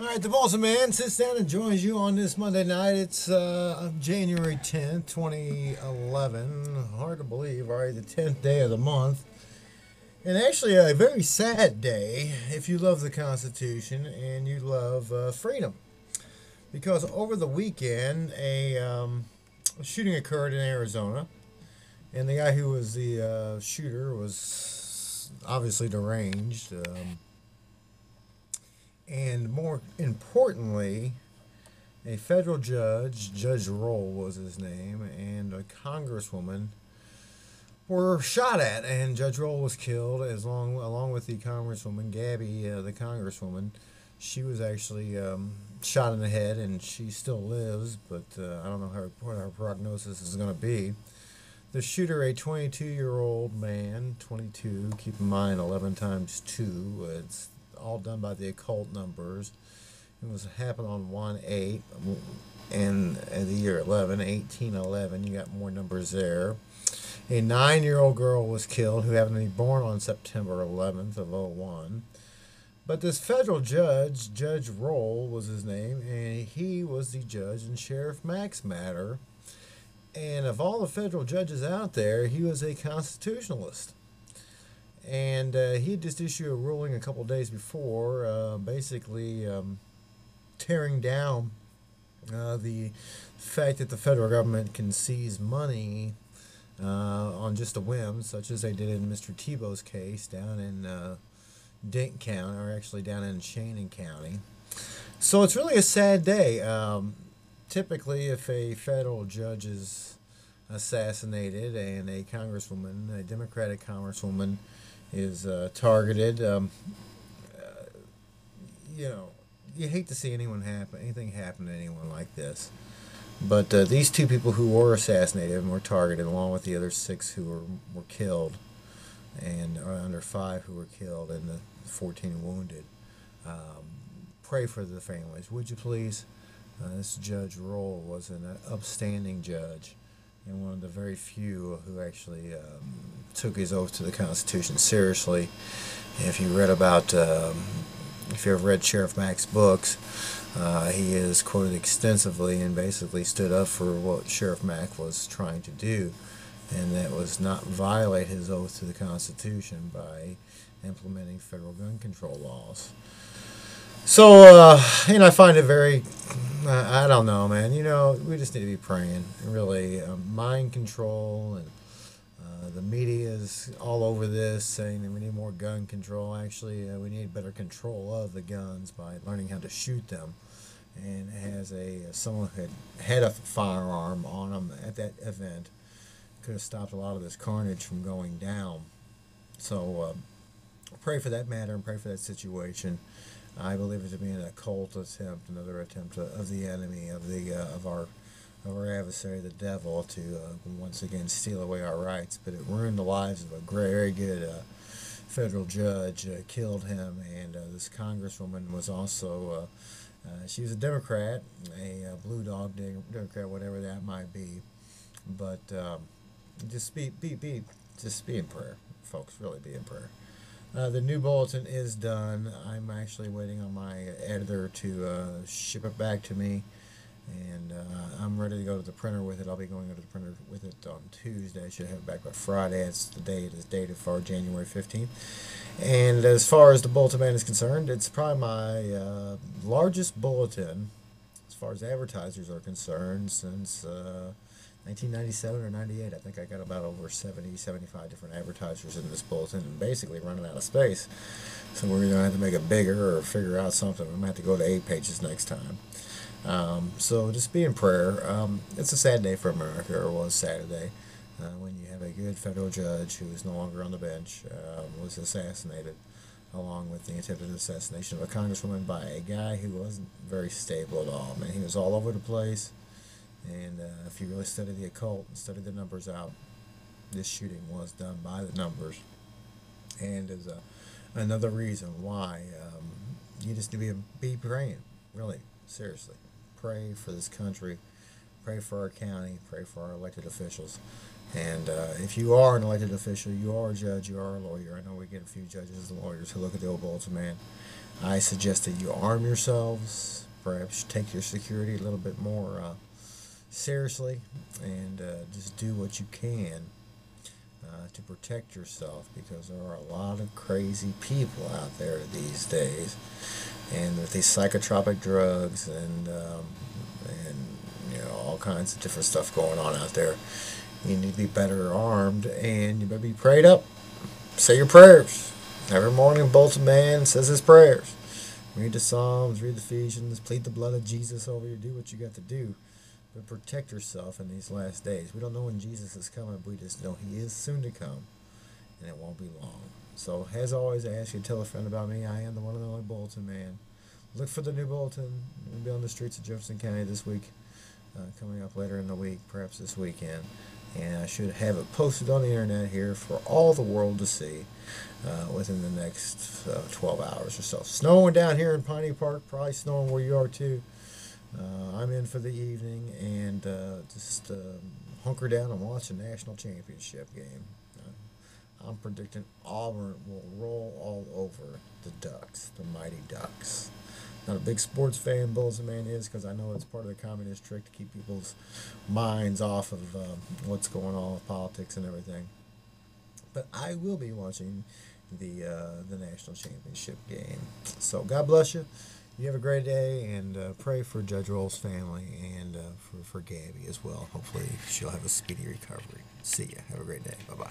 All right, the Bulletinman sits down and joins you on this Monday night. It's January 10th, 2011. Hard to believe, already the 10th day of the month. And actually, a very sad day if you love the Constitution and you love freedom. Because over the weekend, a shooting occurred in Arizona. And the guy who was the shooter was obviously deranged. And more importantly, a federal judge, Judge Roll was his name, and a congresswoman were shot at, and Judge Roll was killed along with the congresswoman, Gabby, the congresswoman. She was actually shot in the head, and she still lives, but I don't know what her prognosis is going to be. The shooter, a 22-year-old man, 22, keep in mind 11 times 2, it's all done by the occult numbers. It was happened on 1/8 and the year 1811. You got more numbers there. A 9-year-old girl was killed who happened to be born on September 11th of '01. But this federal judge, Judge Roll was his name, and he was the judge in Sheriff Mack's matter. And of all the federal judges out there, he was a constitutionalist. And he had just issued a ruling a couple days before, basically tearing down the fact that the federal government can seize money on just a whim, such as they did in Mr. Tebow's case down in Denton County, or actually down in Shannon County. So it's really a sad day. Typically, if a federal judge is assassinated and a congresswoman, a Democratic congresswoman, is targeted, you hate to see anything happen to anyone like this. But these two people who were assassinated and were targeted, along with the other 6 who were killed, and under 5 who were killed, and the 14 wounded, pray for the families, would you please? This Judge Roll was an upstanding judge, and one of the very few who actually took his oath to the Constitution seriously. If you ever read Sheriff Mack's books, he is quoted extensively and basically stood up for what Sheriff Mack was trying to do, and that was not violate his oath to the Constitution by implementing federal gun control laws. So, I find it very, I don't know, man. We just need to be praying. Really, mind control, and the media is all over this, saying that we need more gun control. Actually, we need better control of the guns by learning how to shoot them. And as someone who had a firearm on them at that event, could have stopped a lot of this carnage from going down. So, pray for that matter and pray for that situation. I believe it to be an occult attempt, another attempt of the enemy, of our adversary, the devil, to once again steal away our rights. But it ruined the lives of a very good federal judge, killed him, and this congresswoman was also, she was a Democrat, a blue dog Democrat, whatever that might be. But just be in prayer, folks. Really be in prayer. The new bulletin is done. I'm actually waiting on my editor to ship it back to me, and I'm ready to go to the printer with it. I'll be going to the printer with it on Tuesday. I should have it back by Friday. It's the day it is dated for January 15th. And as far as the Bulletinman is concerned, it's probably my largest bulletin as far as advertisers are concerned since 1997 or 98. I think I got about over 70, 75 different advertisers in this bulletin, and basically running out of space. So we're going to have to make it bigger or figure out something. We might have to go to 8 pages next time. So just be in prayer. It's a sad day for America, or was Saturday, when you have a good federal judge who is no longer on the bench, was assassinated, along with the attempted assassination of a congresswoman by a guy who wasn't very stable at all. Man, he was all over the place. And if you really study the occult and study the numbers out, this shooting was done by the numbers. And is another reason why you just need to be praying, really, seriously. Pray for this country, pray for our county, pray for our elected officials. And if you are an elected official, you are a judge, you are a lawyer. I know we get a few judges and lawyers who look at the old Bulletinman. I suggest that you arm yourselves, perhaps take your security a little bit more seriously, and just do what you can to protect yourself, because there are a lot of crazy people out there these days, and with these psychotropic drugs and all kinds of different stuff going on out there. You need to be better armed, and you better be prayed up. Say your prayers. Every morning, Bulletinman says his prayers. Read the Psalms, read the Ephesians, plead the blood of Jesus over you. Do what you got to do, but protect yourself in these last days. We don't know when Jesus is coming, but we just know he is soon to come, and it won't be long. So, as always, I ask you to tell a friend about me. I am the one and only Bulletinman. Look for the new bulletin. We'll be on the streets of Jefferson County this week, coming up later in the week, perhaps this weekend. And I should have it posted on the internet here for all the world to see within the next 12 hours or so. Snowing down here in Piney Park, probably snowing where you are too. I'm in for the evening, and just hunker down and watch a national championship game. I'm predicting Auburn will roll all over the Ducks, the mighty Ducks. Not a big sports fan, Bulletinman is, because I know it's part of the communist trick to keep people's minds off of what's going on with politics and everything. But I will be watching the national championship game. So God bless you. You have a great day, and pray for Judge Roll's family, and for Gabby as well. Hopefully she'll have a speedy recovery. See ya. Have a great day. Bye-bye.